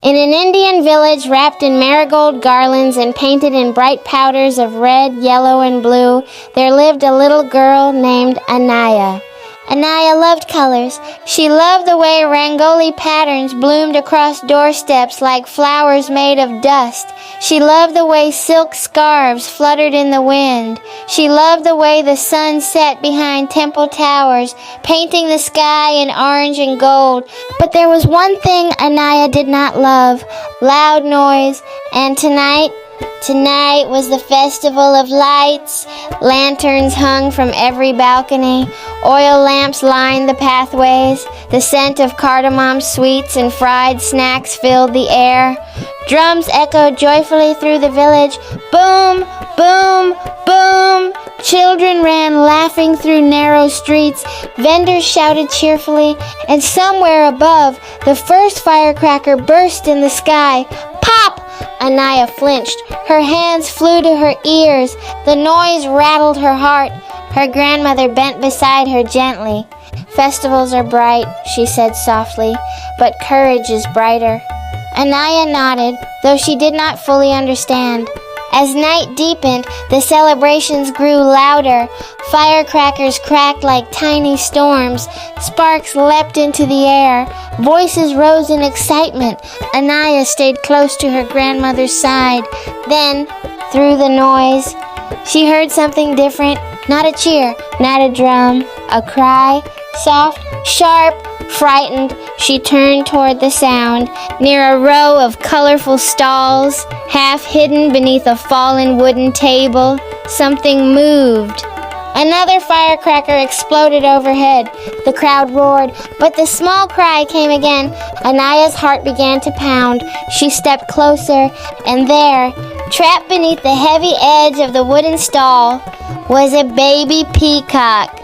In an Indian village wrapped in marigold garlands and painted in bright powders of red, yellow, and blue, there lived a little girl named Anaya. Anaya loved colors. She loved the way rangoli patterns bloomed across doorsteps like flowers made of dust. She loved the way silk scarves fluttered in the wind. She loved the way the sun set behind temple towers, painting the sky in orange and gold. But there was one thing Anaya did not love: loud noise. And tonight was the festival of lights. Lanterns hung from every balcony. Oil lamps lined the pathways. The scent of cardamom sweets and fried snacks filled the air. Drums echoed joyfully through the village. Boom, boom, boom. Children ran laughing through narrow streets. Vendors shouted cheerfully. And somewhere above, the first firecracker burst in the sky. Pop! Anaya flinched. Her hands flew to her ears. The noise rattled her heart. Her grandmother bent beside her gently. "Festivals are bright," she said softly, "but courage is brighter." Anaya nodded, though she did not fully understand. As night deepened, the celebrations grew louder. Firecrackers cracked like tiny storms. Sparks leapt into the air. Voices rose in excitement. Anaya stayed close to her grandmother's side. Then, through the noise, she heard something different. Not a cheer, not a drum, a cry, soft, sharp, frightened. She turned toward the sound. Near a row of colorful stalls, half hidden beneath a fallen wooden table, something moved. Another firecracker exploded overhead. The crowd roared, but the small cry came again. Anaya's heart began to pound. She stepped closer, and there, trapped beneath the heavy edge of the wooden stall, was a baby peacock.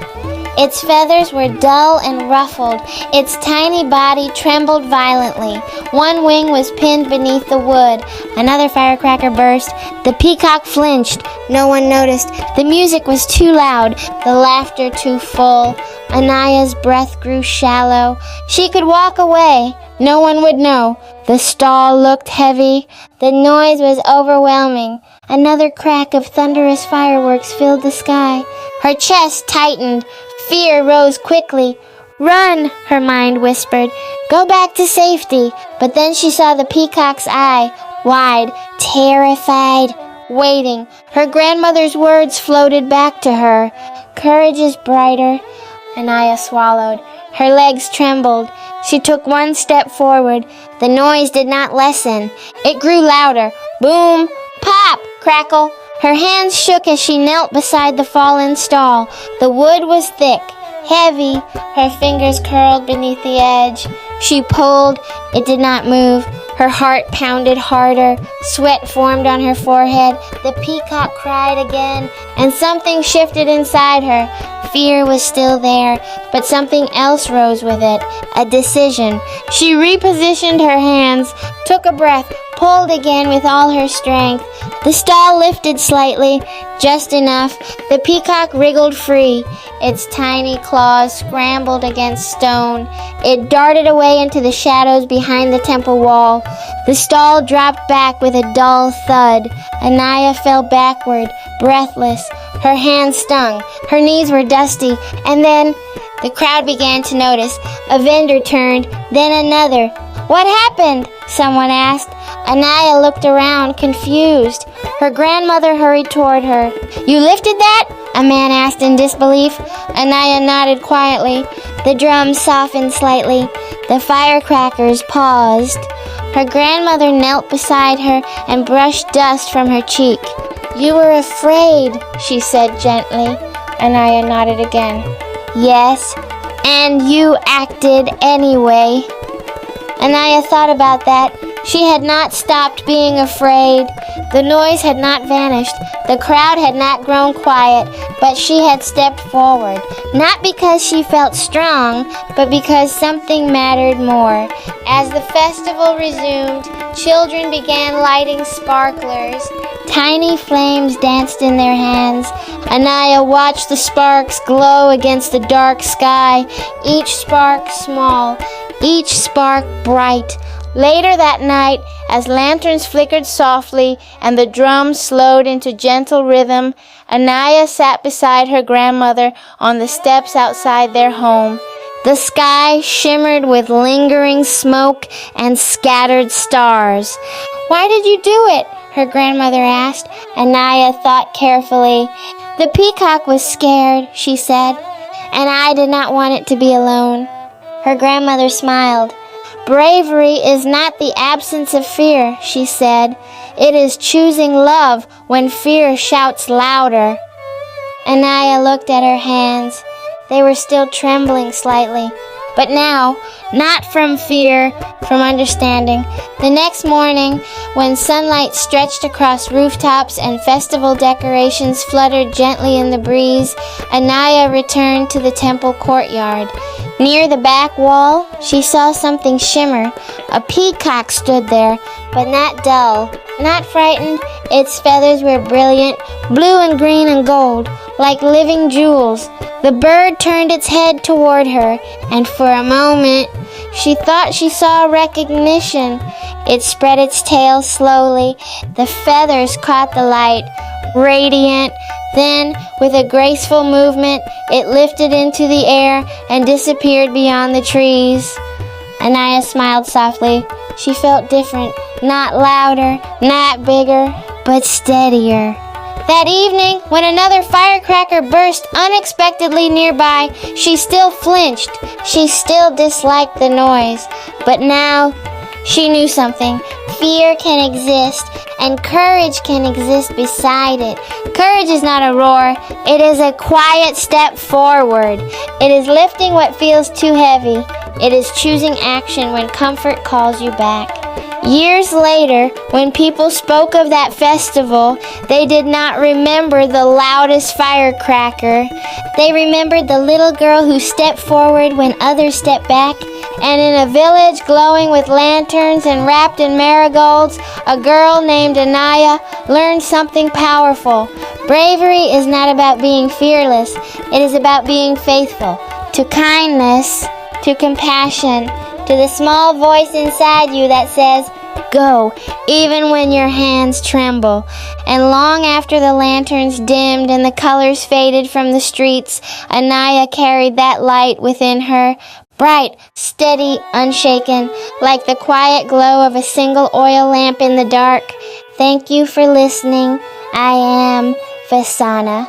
Its feathers were dull and ruffled. Its tiny body trembled violently. One wing was pinned beneath the wood. Another firecracker burst. The peacock flinched. No one noticed. The music was too loud, the laughter too full. Anaya's breath grew shallow. She could walk away. No one would know. The stall looked heavy. The noise was overwhelming. Another crack of thunderous fireworks filled the sky. Her chest tightened. Fear rose quickly. "Run," her mind whispered. "Go back to safety." But then she saw the peacock's eye, wide, terrified, waiting. Her grandmother's words floated back to her. "Courage is brighter." Anaya swallowed. Her legs trembled. She took one step forward. The noise did not lessen. It grew louder. Boom, pop, crackle. Her hands shook as she knelt beside the fallen stall. The wood was thick, heavy. Her fingers curled beneath the edge. She pulled. It did not move. Her heart pounded harder. Sweat formed on her forehead. The peacock cried again, and something shifted inside her. Fear was still there, but something else rose with it, a decision. She repositioned her hands, took a breath, pulled again with all her strength. The stall lifted slightly, just enough. The peacock wriggled free. Its tiny claws scrambled against stone. It darted away into the shadows behind the temple wall. The stall dropped back with a dull thud. Anaya fell backward, breathless. Her hands stung. Her knees were dusty. And then the crowd began to notice. A vendor turned, then another. "What happened?" someone asked. Anaya looked around, confused. Her grandmother hurried toward her. "You lifted that?" a man asked in disbelief. Anaya nodded quietly. The drums softened slightly. The firecrackers paused. Her grandmother knelt beside her and brushed dust from her cheek. "You were afraid," she said gently. Anaya nodded again. "Yes, and you acted anyway." Anaya thought about that. She had not stopped being afraid. The noise had not vanished. The crowd had not grown quiet, but she had stepped forward. Not because she felt strong, but because something mattered more. As the festival resumed, children began lighting sparklers. Tiny flames danced in their hands. Anaya watched the sparks glow against the dark sky, each spark small, each spark bright, Later that night, as lanterns flickered softly and the drums slowed into gentle rhythm, Anaya sat beside her grandmother on the steps outside their home. The sky shimmered with lingering smoke and scattered stars. "Why did you do it?" her grandmother asked. Anaya thought carefully. "The peacock was scared," she said, "and I did not want it to be alone." Her grandmother smiled. "Bravery is not the absence of fear," she said. "It is choosing love when fear shouts louder." Anaya looked at her hands. They were still trembling slightly, but now, not from fear, from understanding. The next morning, when sunlight stretched across rooftops and festival decorations fluttered gently in the breeze, Anaya returned to the temple courtyard. Near the back wall, she saw something shimmer. A peacock stood there, but not dull, not frightened. Its feathers were brilliant, blue and green and gold, like living jewels. The bird turned its head toward her, and for a moment, she thought she saw recognition. It spread its tail slowly. The feathers caught the light, radiant. Then, with a graceful movement, it lifted into the air and disappeared beyond the trees. Anaya smiled softly. She felt different, not louder, not bigger, but steadier. That evening, when another firecracker burst unexpectedly nearby, she still flinched. She still disliked the noise. But now, she knew something. Fear can exist, and courage can exist beside it. Courage is not a roar. It is a quiet step forward. It is lifting what feels too heavy. It is choosing action when comfort calls you back. Years later, when people spoke of that festival, they did not remember the loudest firecracker. They remembered the little girl who stepped forward when others stepped back. And in a village glowing with lanterns and wrapped in marigolds, a girl named Anaya learned something powerful. Bravery is not about being fearless. It is about being faithful to kindness, to compassion, to the small voice inside you that says, "Go," even when your hands tremble. And long after the lanterns dimmed and the colors faded from the streets, Anaya carried that light within her, bright, steady, unshaken, like the quiet glow of a single oil lamp in the dark. Thank you for listening. I am Vasana.